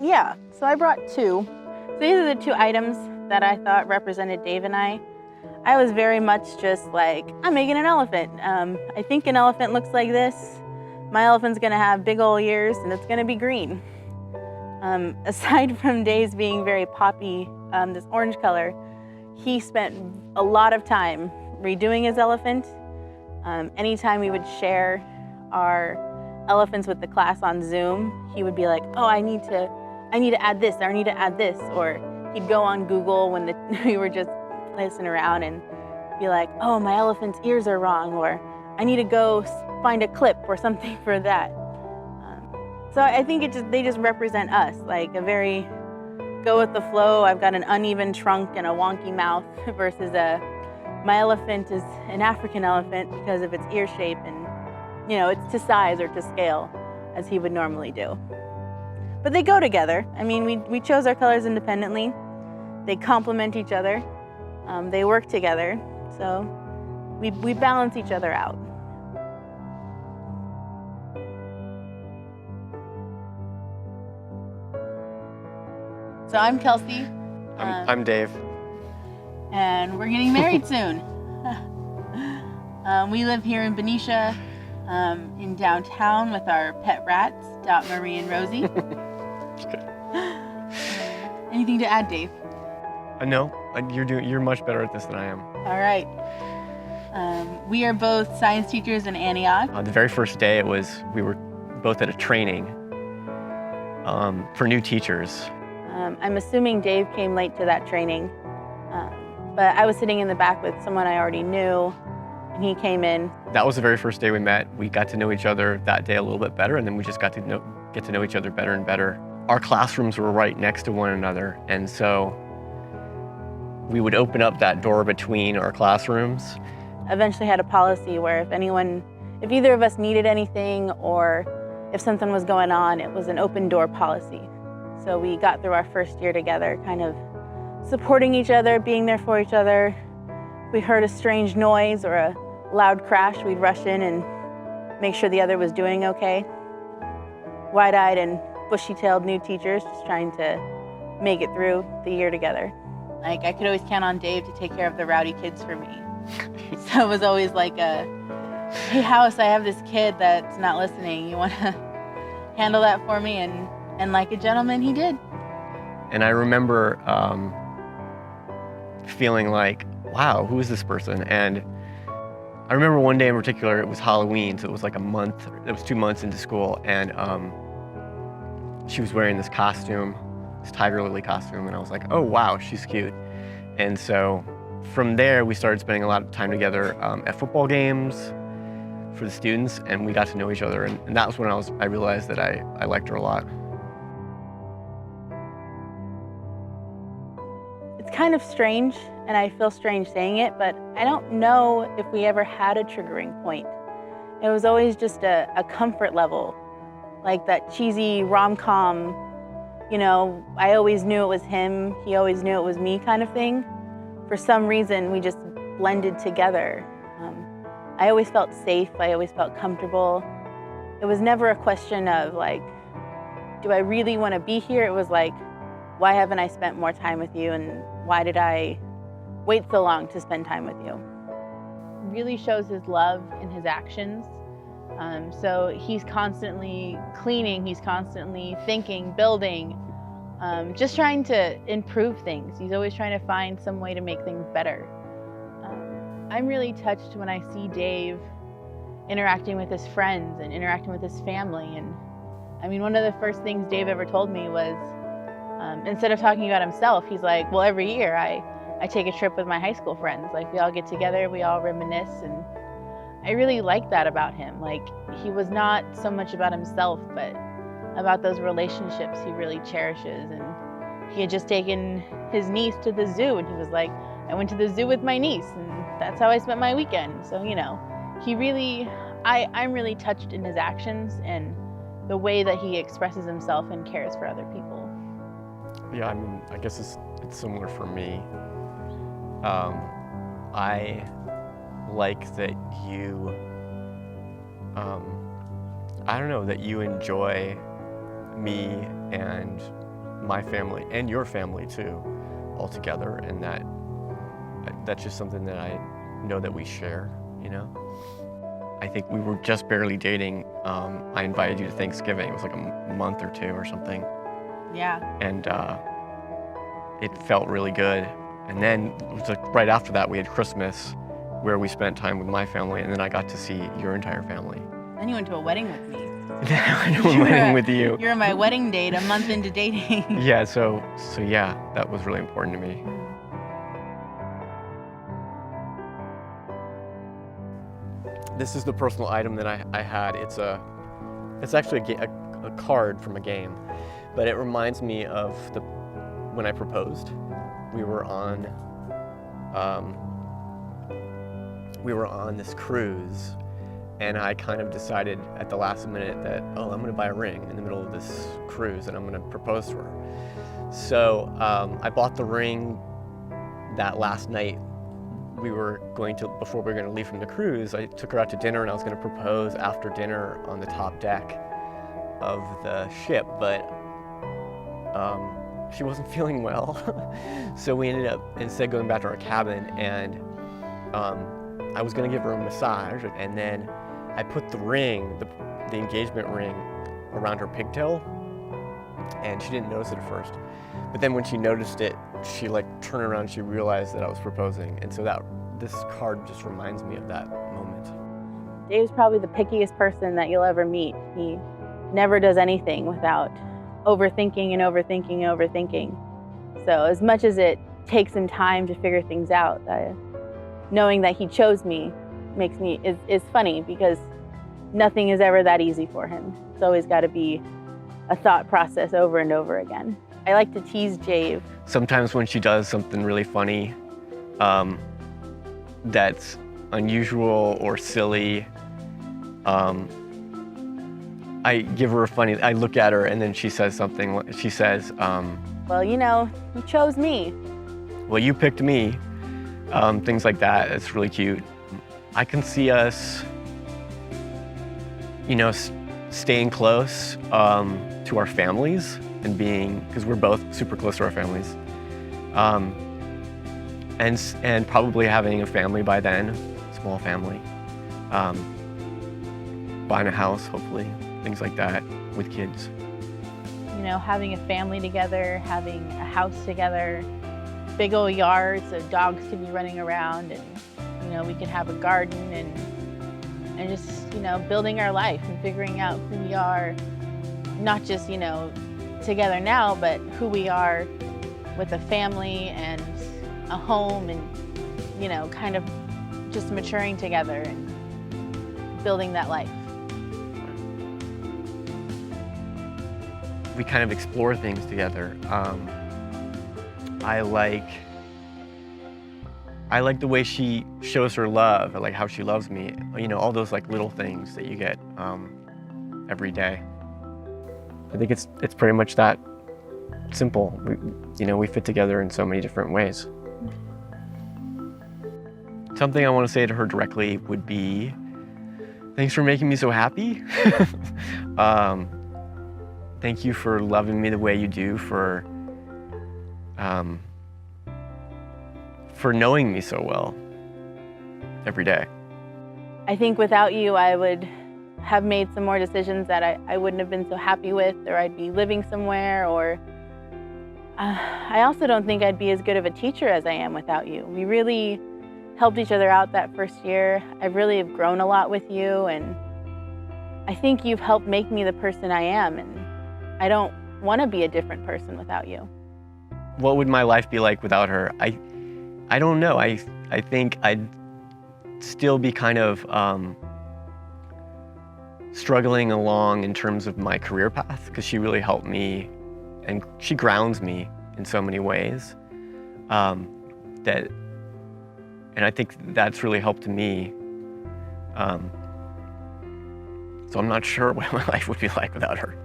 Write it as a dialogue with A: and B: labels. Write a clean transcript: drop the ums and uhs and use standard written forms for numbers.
A: Yeah, so I brought two. So these are the two items that I thought represented Dave and I. I was very much just like, I'm making an elephant. I think an elephant looks like this. My elephant's gonna have big old ears and it's gonna be green. Aside from Dave's being very poppy, this orange color, he spent a lot of time redoing his elephant. Anytime we would share our elephants with the class on Zoom, he would be like, oh, I need to add this, or I need to add this. Or he'd go on Google when we were just messing around and be like, oh, my elephant's ears are wrong, or I need to go find a clip or something for that. So I think they just represent us, like a very go with the flow. I've got an uneven trunk and a wonky mouth versus my elephant is an African elephant because of its ear shape and, you know, it's to size or to scale as he would normally do. But they go together. I mean, we chose our colors independently. They complement each other. They work together. So we balance each other out. So I'm Kelsey.
B: I'm Dave.
A: And we're getting married soon. We live here in Benicia, in downtown with our pet rats, Dot, Marie, and Rosie. Anything to add, Dave?
B: No, you're much better at this than I am.
A: All right. We are both science teachers in Antioch.
B: The very first day we were both at a training for new teachers.
A: I'm assuming Dave came late to that training, but I was sitting in the back with someone I already knew, and he came in.
B: That was the very first day we met. We got to know each other that day a little bit better, and then we just got to get to know each other better and better. Our classrooms were right next to one another, and so we would open up that door between our classrooms.
A: Eventually had a policy where if either of us needed anything or if something was going on, it was an open door policy. So we got through our first year together, kind of supporting each other, being there for each other. If we heard a strange noise or a loud crash, we'd rush in and make sure the other was doing okay. Wide-eyed and bushy-tailed new teachers, just trying to make it through the year together. Like, I could always count on Dave to take care of the rowdy kids for me. So it was always like hey, house, I have this kid that's not listening. You want to handle that for me? And like a gentleman, he did.
B: And I remember feeling like, wow, who is this person? And I remember one day in particular, it was Halloween, so it was like it was 2 months into school, and she was wearing this costume, this tiger lily costume, and I was like, oh wow, she's cute. And so from there, we started spending a lot of time together at football games for the students, and we got to know each other, and that was when I realized that I liked her a lot.
A: It's kind of strange, and I feel strange saying it, but I don't know if we ever had a triggering point. It was always just a comfort level, like that cheesy rom-com, you know, I always knew it was him, he always knew it was me kind of thing. For some reason, we just blended together. I always felt safe, I always felt comfortable. It was never a question of like, do I really want to be here? It was like, why haven't I spent more time with you, and why did I wait so long to spend time with you? Really shows his love in his actions. So he's constantly cleaning, he's constantly thinking, building, just trying to improve things. He's always trying to find some way to make things better. I'm really touched when I see Dave interacting with his friends and interacting with his family. And I mean, one of the first things Dave ever told me was, instead of talking about himself, he's like, well, every year I take a trip with my high school friends. Like, we all get together, we all reminisce, and I really like that about him. Like, he was not so much about himself, but about those relationships he really cherishes. And he had just taken his niece to the zoo, and he was like, I went to the zoo with my niece, and that's how I spent my weekend. So, you know, I'm really touched in his actions and the way that he expresses himself and cares for other people.
B: Yeah, I mean, I guess it's similar for me. I like that you, I don't know, that you enjoy me and my family and your family too, all together, and that's just something that I know that we share, you know? I think we were just barely dating. I invited you to Thanksgiving. It was like a month or two or something.
A: Yeah.
B: And it felt really good. And then it was like right after that, we had Christmas where we spent time with my family, and then I got to see your entire family.
A: Then you went to a wedding with me.
B: I went to a wedding with you.
A: You were my wedding date a month into dating.
B: Yeah, so yeah, that was really important to me. This is the personal item that I had. It's actually a card from a game, but it reminds me of when I proposed. We were on this cruise, and I kind of decided at the last minute that, oh, I'm gonna buy a ring in the middle of this cruise and I'm gonna propose to her. So I bought the ring that last night. Before we were gonna leave from the cruise, I took her out to dinner and I was gonna propose after dinner on the top deck of the ship, but she wasn't feeling well. So we ended up instead going back to our cabin, and I was gonna give her a massage, and then I put the ring, the engagement ring, around her pigtail, and she didn't notice it at first. But then when she noticed it, she like turned around and she realized that I was proposing. And so this card just reminds me of that moment.
A: Dave's probably the pickiest person that you'll ever meet. He never does anything without overthinking and overthinking and overthinking. So as much as it takes him time to figure things out, knowing that he chose me is funny, because nothing is ever that easy for him. It's always got to be a thought process over and over again. I like to tease Jave.
B: Sometimes when she does something really funny that's unusual or silly, I give her I look at her and then she says something. She says,
A: well, you know, you chose me.
B: Well, you picked me. Things like that. It's really cute. I can see us, you know, staying close to our families and because we're both super close to our families, and probably having a family by then, small family, buying a house, hopefully, things like that with kids.
A: You know, having a family together, having a house together, big old yard so dogs can be running around, and you know, we can have a garden, and just, you know, building our life and figuring out who we are, not just, you know, together now, but who we are with a family and a home, and, you know, kind of just maturing together and building that life.
B: We kind of explore things together. I like the way she shows her love. I like how she loves me. You know, all those like little things that you get every day. I think it's pretty much that simple. We fit together in so many different ways. Something I want to say to her directly would be, thanks for making me so happy. Thank you for loving me the way you do, for knowing me so well every day.
A: I think without you, I would have made some more decisions that I wouldn't have been so happy with, or I'd be living somewhere, or I also don't think I'd be as good of a teacher as I am without you. We really helped each other out that first year. I really have grown a lot with you, and I think you've helped make me the person I am, and I don't want to be a different person without you.
B: What would my life be like without her? I don't know. I think I'd still be kind of struggling along in terms of my career path, because she really helped me, and she grounds me in so many ways. And I think that's really helped me. So I'm not sure what my life would be like without her.